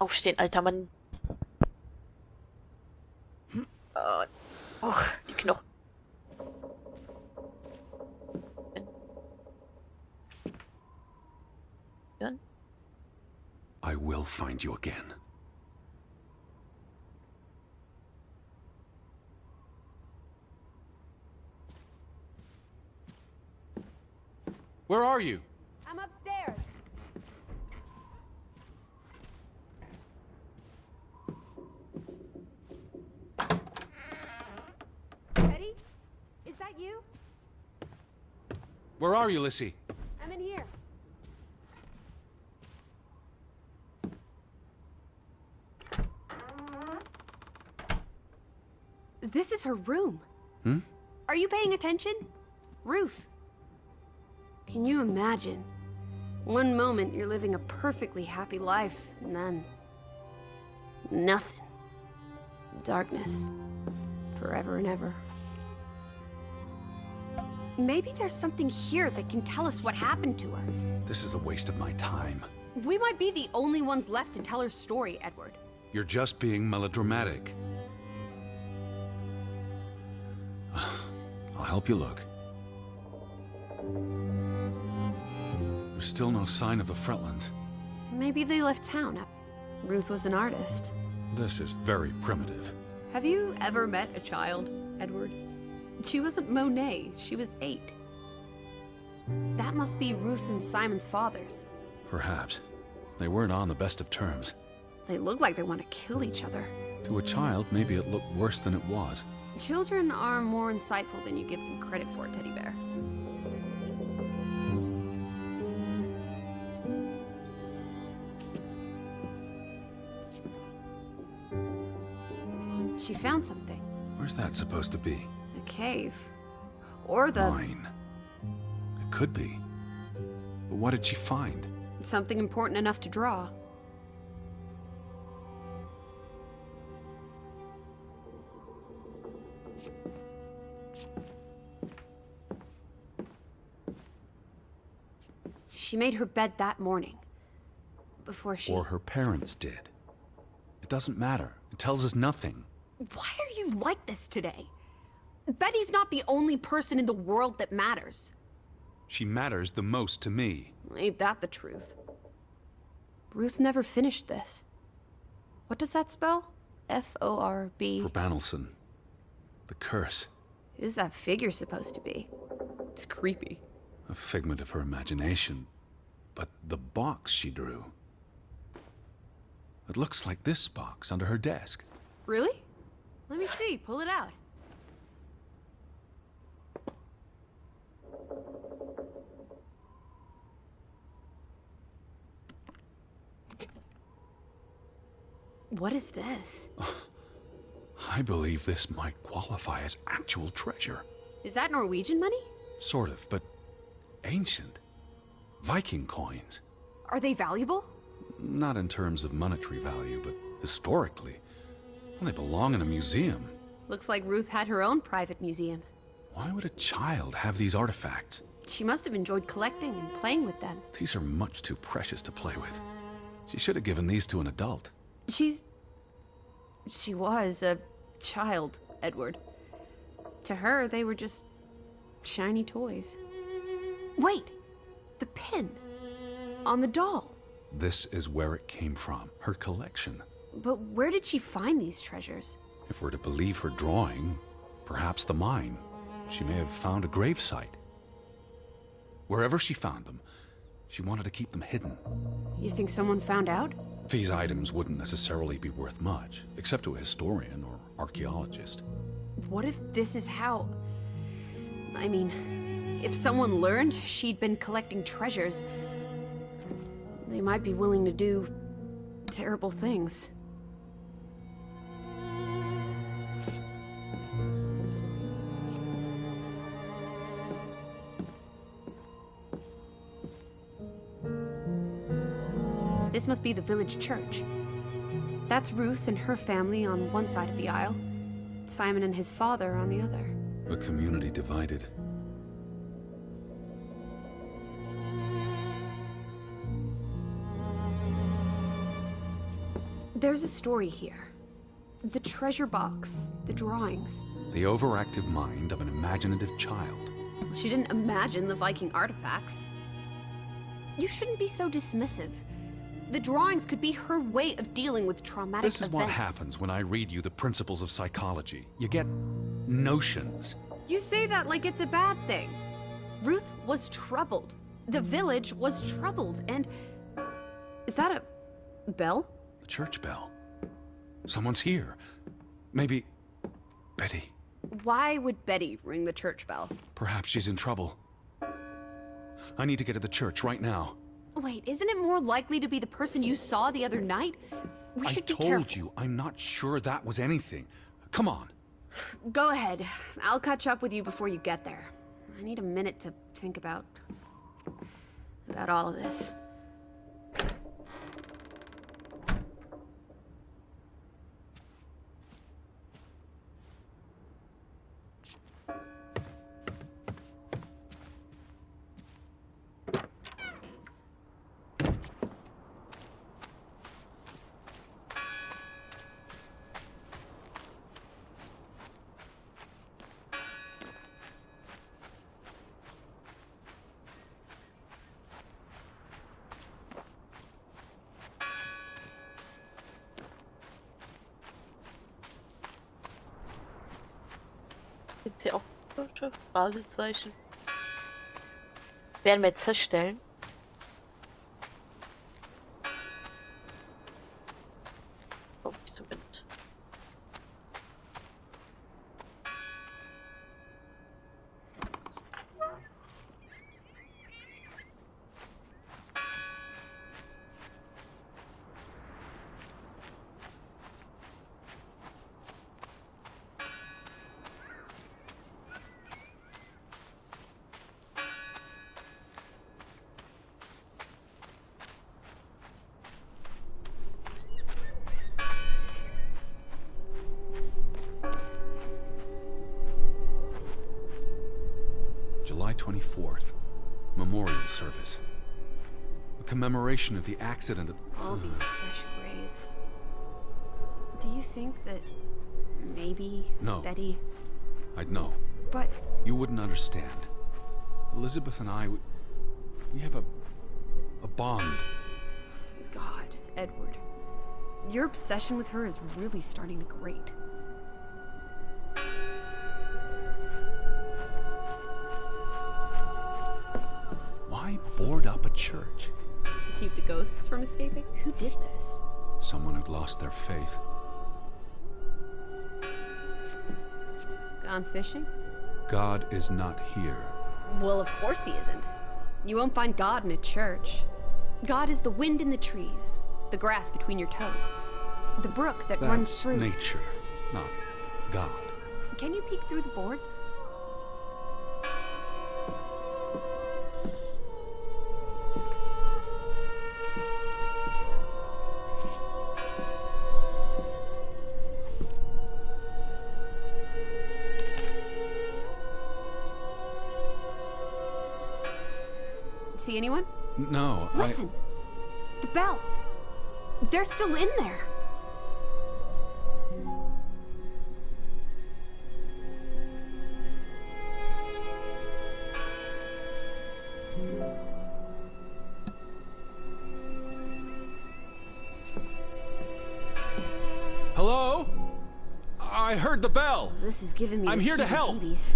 Aufstehen, alter Mann. Oh, die Knochen. I will find you again. Where are you? I'm upstairs. Eddie? Is that you? Where are you, Lissy? I'm in here. This is her room. Hmm? Are you paying attention? Ruth. Can you imagine? One moment you're living a perfectly happy life, and then... nothing. Darkness. Forever and ever. Maybe there's something here that can tell us what happened to her. This is a waste of my time. We might be the only ones left to tell her story, Edward. You're just being melodramatic. I'll help you look. There's still no sign of the Fretlands. Maybe they left town. Ruth was an artist. This is very primitive. Have you ever met a child, Edward? She wasn't Monet, she was 8. That must be Ruth and Simon's fathers. Perhaps. They weren't on the best of terms. They look like they want to kill each other. To a child, maybe it looked worse than it was. Children are more insightful than you give them credit for, Teddy Bear. She found something. Where's that supposed to be? A cave. Or the... Mine. It could be. But what did she find? something important enough to draw. She made her bed that morning. Before she... Or her parents did. It doesn't matter. It tells us nothing. Why are you like this today? Betty's not the only person in the world that matters. She matters the most to me. Ain't that the truth? Ruth never finished this. What does that spell? F-O-R-B... For Banelson. The curse. Who's that figure supposed to be? It's creepy. A figment of her imagination. But the box she drew... It looks like this box under her desk. Really? Let me see. Pull it out. What is this? I believe this might qualify as actual treasure. Is that Norwegian money? Sort of, but ancient. Viking coins. Are they valuable? Not in terms of monetary value, but historically. Well, they belong in a museum. Looks like Ruth had her own private museum. Why would a child have these artifacts? She must have enjoyed collecting and playing with them. These are much too precious to play with. She should have given these to an adult. She was a child, Edward. To her, they were just shiny toys. Wait! The pin. On the doll. This is where it came from, her collection. But where did she find these treasures? If we're to believe her drawing, perhaps the mine. She may have found a gravesite. Wherever she found them, she wanted to keep them hidden. You think someone found out? These items wouldn't necessarily be worth much, except to a historian or archaeologist. What if this is how... I mean, if someone learned she'd been collecting treasures, they might be willing to do terrible things. This must be the village church. That's Ruth and her family on one side of the aisle, Simon and his father on the other. A community divided. There's a story here. The treasure box, the drawings. The overactive mind of an imaginative child. She didn't imagine the Viking artifacts. You shouldn't be so dismissive. The drawings could be her way of dealing with traumatic events. This is what happens when I read you the principles of psychology. You get notions. You say that like it's a bad thing. Ruth was troubled. The village was troubled, and... Is that a bell? The church bell. Someone's here. Maybe... Betty. Why would Betty ring the church bell? Perhaps she's in trouble. I need to get to the church right now. Wait, isn't it more likely to be the person you saw the other night? We should be careful. I told you, I'm not sure that was anything. Come on. Go ahead. I'll catch up with you before you get there. I need a minute to think about all of this. Jetzt hier auch Fragezeichen. Werden wir jetzt feststellen. Glaube ich zumindest. July 24th. Memorial service. A commemoration of the accident of... All these fresh graves. Do you think that maybe No. Betty... I'd know. But... You wouldn't understand. Elizabeth and I, we have a bond. God, Edward. Your obsession with her is really starting to grate. Why board up a church? To keep the ghosts from escaping? Who did this? Someone who'd lost their faith. Gone fishing? God is not here. Well, of course he isn't. You won't find God in a church. God is the wind in the trees, the grass between your toes, the brook that runs That's through... nature, not God. Can you peek through the boards? See anyone? No, Listen! The bell! They're still in there! Hello? I heard the bell. This is giving me I'm the here to help. heebie-jeebies.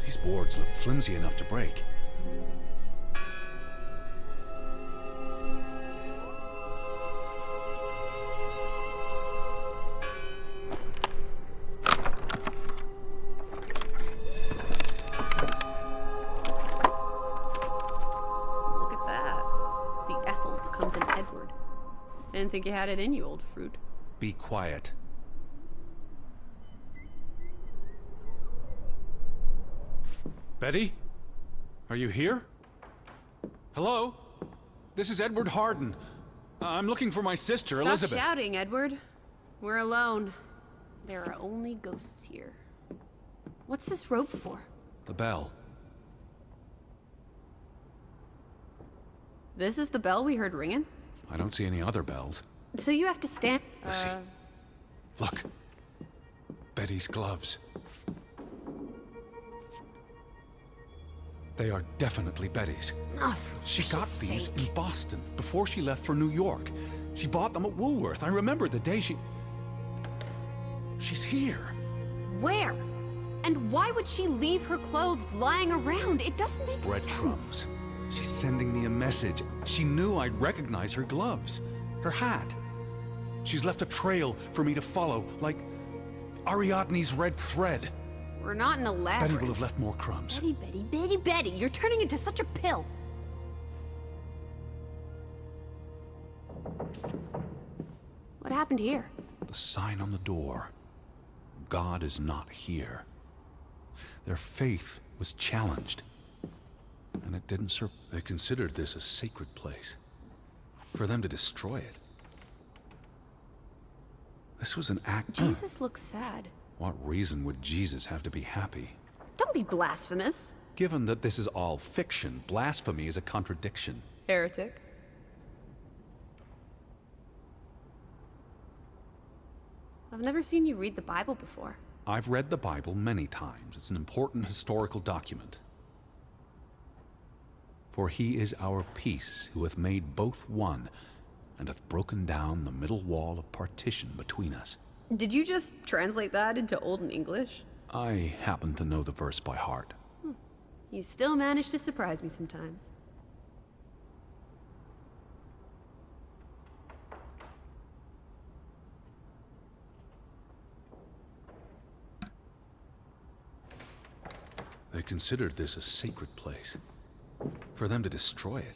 These boards look flimsy enough to break. Look at that. The Ethel becomes an Edward. I didn't think you had it in you, old fruit. Be quiet. Betty? Are you here? Hello? This is Edward Harden. I'm looking for my sister, Stop Elizabeth. shouting, Edward. We're alone. There are only ghosts here. What's this rope for? The bell. This is the bell we heard ringing? I don't see any other bells. So you have to stand. Lizzie, look. Betty's gloves. They are definitely Betty's. Oh, for She got Pete's these sake. in Boston before she left for New York. She bought them at Woolworth. I remember the day she... She's here. Where? And why would she leave her clothes lying around? It doesn't make Breadcrumbs. sense. She's sending me a message. She knew I'd recognize her gloves, her hat. She's left a trail for me to follow, like Ariadne's red thread. We're not in a Betty labyrinth. will have left more crumbs. Betty, you're turning into such a pill. What happened here? The sign on the door. God is not here. Their faith was challenged. And it didn't serve. They considered this a sacred place. For them to destroy it. This was an act. Jesus looks sad. What reason would Jesus have to be happy? Don't be blasphemous. Given that this is all fiction, blasphemy is a contradiction. Heretic. I've never seen you read the Bible before. I've read the Bible many times. It's an important historical document. For he is our peace, who hath made both one, and hath broken down the middle wall of partition between us. Did you just translate that into Olden English? I happen to know the verse by heart. You still manage to surprise me sometimes. They considered this a sacred place. For them to destroy it.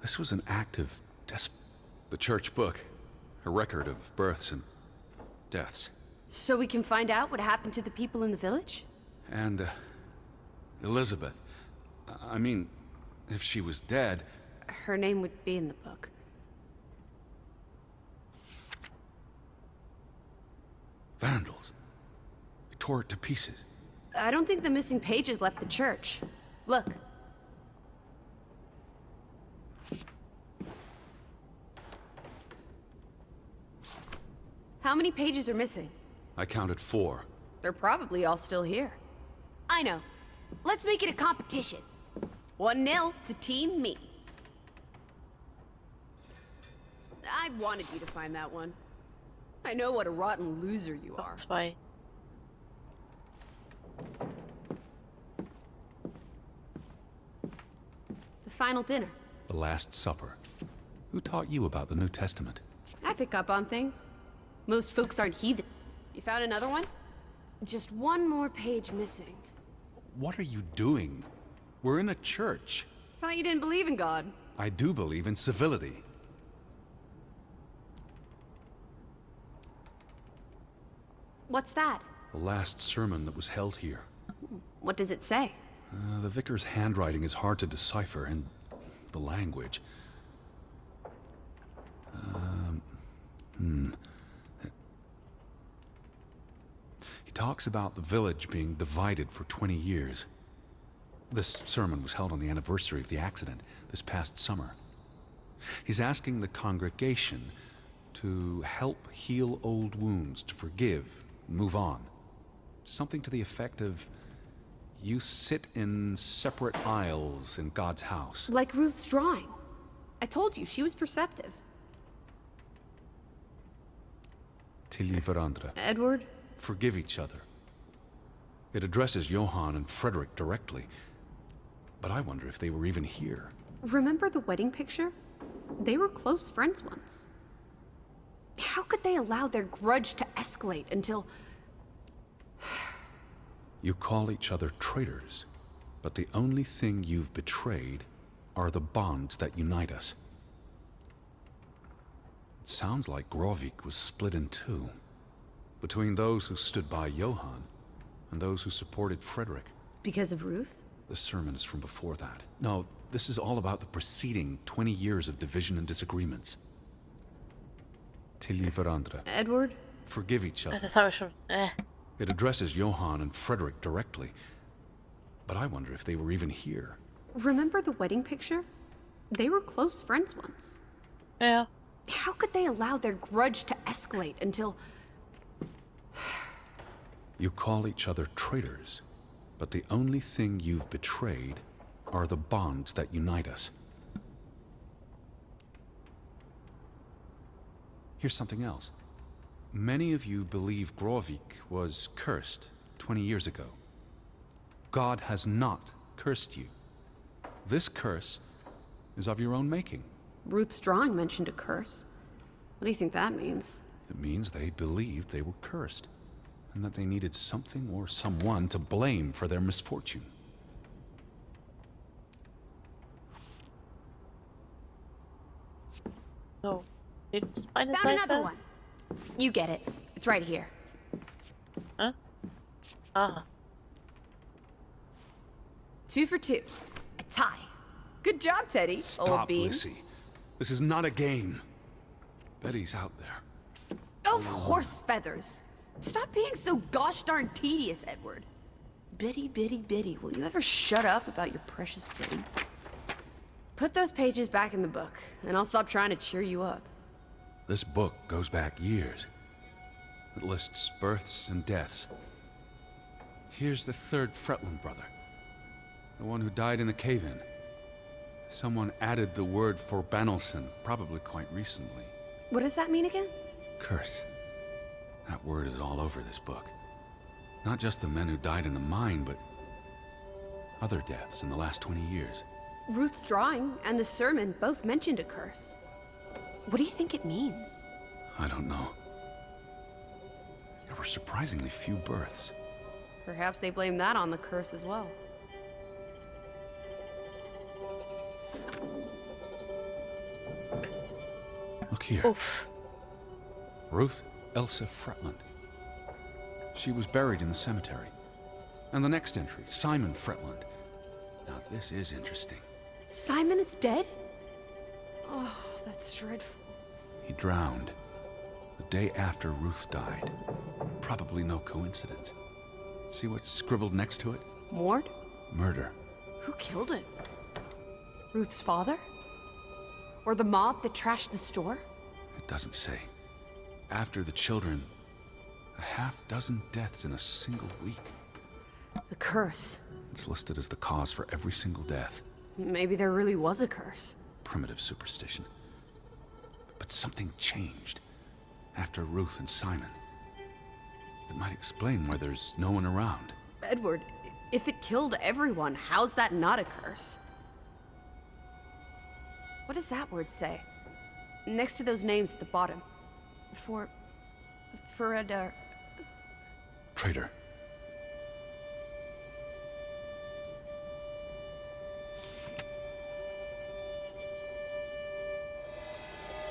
This was an act of The church book. A record of births and deaths. So we can find out what happened to the people in the village? And, Elizabeth. I mean, if she was dead... Her name would be in the book. Vandals. They tore it to pieces. I don't think the missing pages left the church. Look. How many pages are missing? I counted 4. They're probably all still here. I know. Let's make it a competition. 1-0 to Team Me. I wanted you to find that one. I know what a rotten loser you are. That's why. The final dinner. The Last Supper. Who taught you about the New Testament? I pick up on things. Most folks aren't heathen. You found another one? Just one more page missing. What are you doing? We're in a church. Thought you didn't believe in God. I do believe in civility. What's that? The last sermon that was held here. What does it say? The vicar's handwriting is hard to decipher, and the language. He talks about the village being divided for 20 years. This sermon was held on the anniversary of the accident this past summer. He's asking the congregation to help heal old wounds, to forgive, move on. Something to the effect of, you sit in separate aisles in God's house. Like Ruth's drawing. I told you, she was perceptive. Tilly Verandra. Edward? Forgive each other. It addresses Johann and Frederick directly. But I wonder if they were even here. Remember the wedding picture? They were close friends once. How could they allow their grudge to escalate until... You call each other traitors, but the only thing you've betrayed are the bonds that unite us. It sounds like Grovik was split in two, between those who stood by Johann and those who supported Frederick. Because of Ruth? The sermon is from before that. No, this is all about the preceding 20 years of division and disagreements. Tilly Verandra. Edward? Forgive each other. Das habe ich schon. It addresses Johann and Frederick directly. But I wonder if they were even here. Remember the wedding picture? They were close friends once. Ja. How could they allow their grudge to escalate until... You call each other traitors, but the only thing you've betrayed are the bonds that unite us. Here's something else. Many of you believe Grovik was cursed 20 years ago. God has not cursed you. This curse is of your own making. Ruth's drawing mentioned a curse. What do you think that means? It means they believed they were cursed, and that they needed something or someone to blame for their misfortune. So, jetzt eine Found Seite. another one. You get it. It's right here. Huh? Ah. 2 for 2. A tie. Good job, Teddy. Old Stop, bean. Lissy. This is not a game. Betty's out there. Of horse feathers. Stop being so gosh darn tedious, Edward. Bitty, bitty, bitty. Will you ever shut up about your precious Betty? Put those pages back in the book, and I'll stop trying to cheer you up. This book goes back years. It lists births and deaths. Here's the 3rd Fretland brother. The one who died in the cave-in. Someone added the word for Banelson, probably quite recently. What does that mean again? Curse. That word is all over this book. Not just the men who died in the mine, but other deaths in the last 20 years. Ruth's drawing and the sermon both mentioned a curse. What do you think it means? I don't know. There were surprisingly few births. Perhaps they blame that on the curse as well. Look here. Uff. Ruth Elsa Fretland. She was buried in the cemetery. And the next entry, Simon Fretland. Now this is interesting. Simon is dead? Oh, that's dreadful. He drowned the day after Ruth died. Probably no coincidence. See what's scribbled next to it? Mord? Murder. Who killed him? Ruth's father? Or the mob that trashed the store? It doesn't say. After the children, a half-dozen deaths in a single week. The curse. It's listed as the cause for every single death. Maybe there really was a curse. Primitive superstition. But something changed after Ruth and Simon. It might explain why there's no one around. Edward, if it killed everyone, how's that not a curse? What does that word say? Next to those names at the bottom. For Traitor.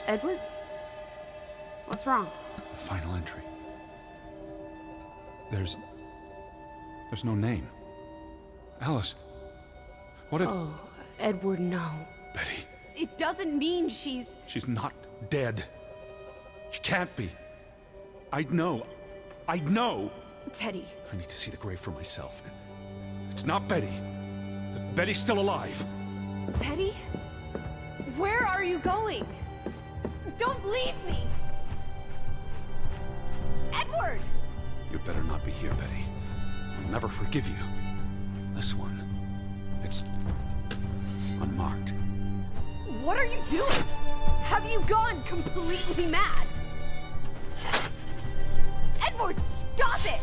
Edward? What's wrong? The final entry. There's no name. Alice, what if... Oh, Edward, no. Betty, It doesn't mean she's... she's not dead. She can't be. I'd know. Teddy. I need to see the grave for myself. It's not Betty. Betty's still alive. Teddy? Where are you going? Don't leave me! Edward! You'd better not be here, Betty. I'll never forgive you. This one, it's unmarked. What are you doing? Have you gone completely mad? Edward, stop it!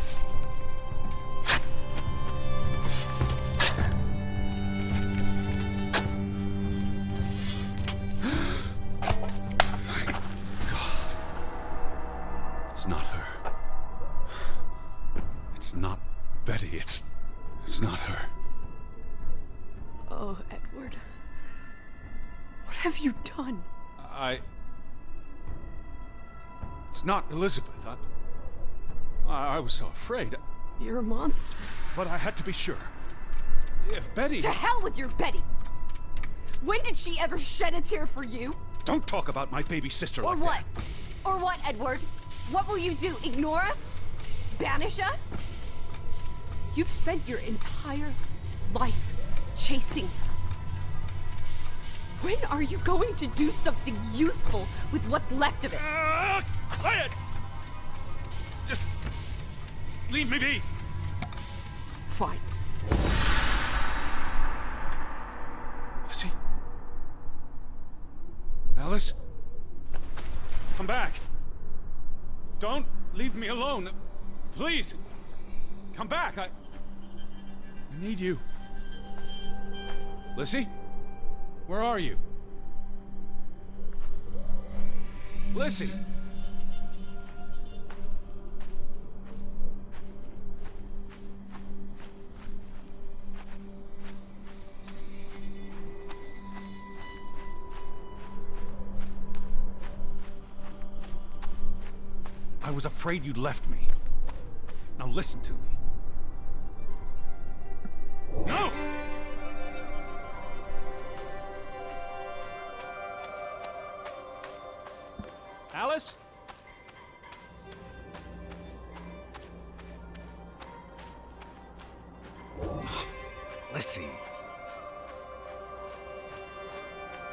Thank God. It's not her. It's not Betty. It's not her. Oh, Edward. What have you done? It's not Elizabeth. I was so afraid. You're a monster. But I had to be sure. If Betty... To hell with your Betty! When did she ever shed a tear for you? Don't talk about my baby sister Or like what? that. Or what, Edward? What will you do? Ignore us? Banish us? You've spent your entire life chasing her. When are you going to do something useful with what's left of it? Quiet! Just leave me be. Fine. Lizzie? Alice? Come back. Don't leave me alone. Please. Come back. I need you. Lizzie? Where are you? Lizzie! I was afraid you'd left me. Now listen to me. No! Alice? Lizzie.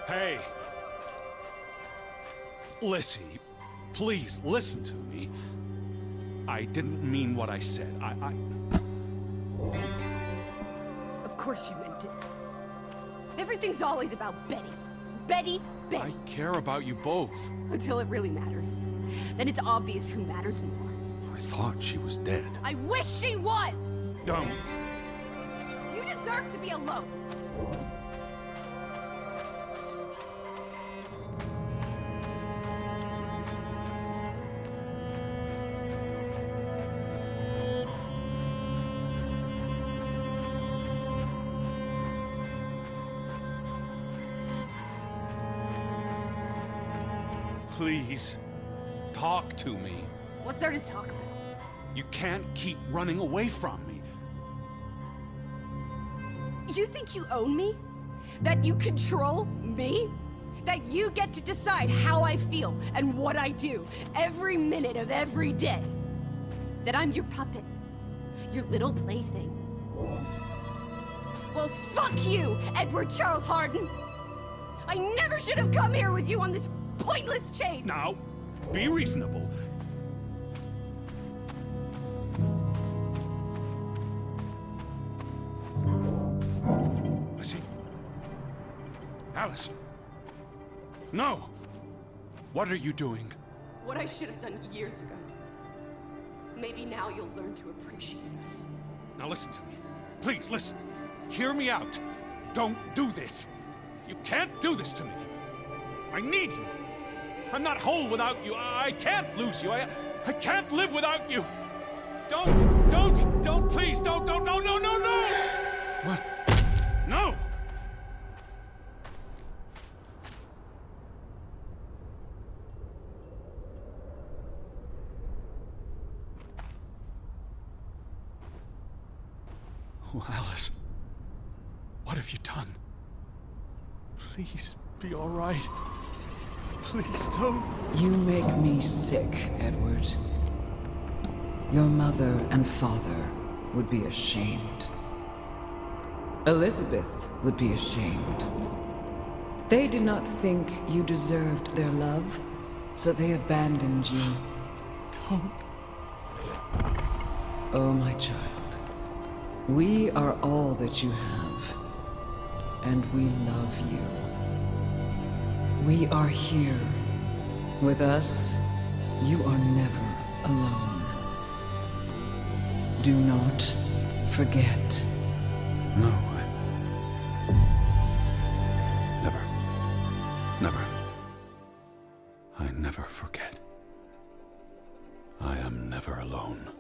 Hey. Lizzie, please listen to me. I didn't mean what I said. Of course you meant it. Everything's always about Betty. Betty, Betty. I care about you both. Until it really matters. Then it's obvious who matters more. I thought she was dead. I wish she was! Don't. You deserve to be alone. Please, talk to me. What's there to talk about? You can't keep running away from me. You think you own me? That you control me? That you get to decide how I feel and what I do every minute of every day? That I'm your puppet, your little plaything? Well, fuck you, Edward Charles Harden! I never should have come here with you on this pointless chase! Now, be reasonable. Lizzie? Alice? No! What are you doing? What I should have done years ago. Maybe now you'll learn to appreciate us. Now listen to me. Please, listen. Hear me out. Don't do this. You can't do this to me. I need you. I'm not whole without you. I can't lose you. I can't live without you. Don't, please, don't, no. What? No! Oh, Alice. What have you done? Please, be all right. Please don't. You make me sick, Edward. Your mother and father would be ashamed. Elizabeth would be ashamed. They did not think you deserved their love, so they abandoned you. Don't. Oh, my child. We are all that you have, and we love you. We are here. With us, you are never alone. Do not forget. No, Never. I never forget. I am never alone.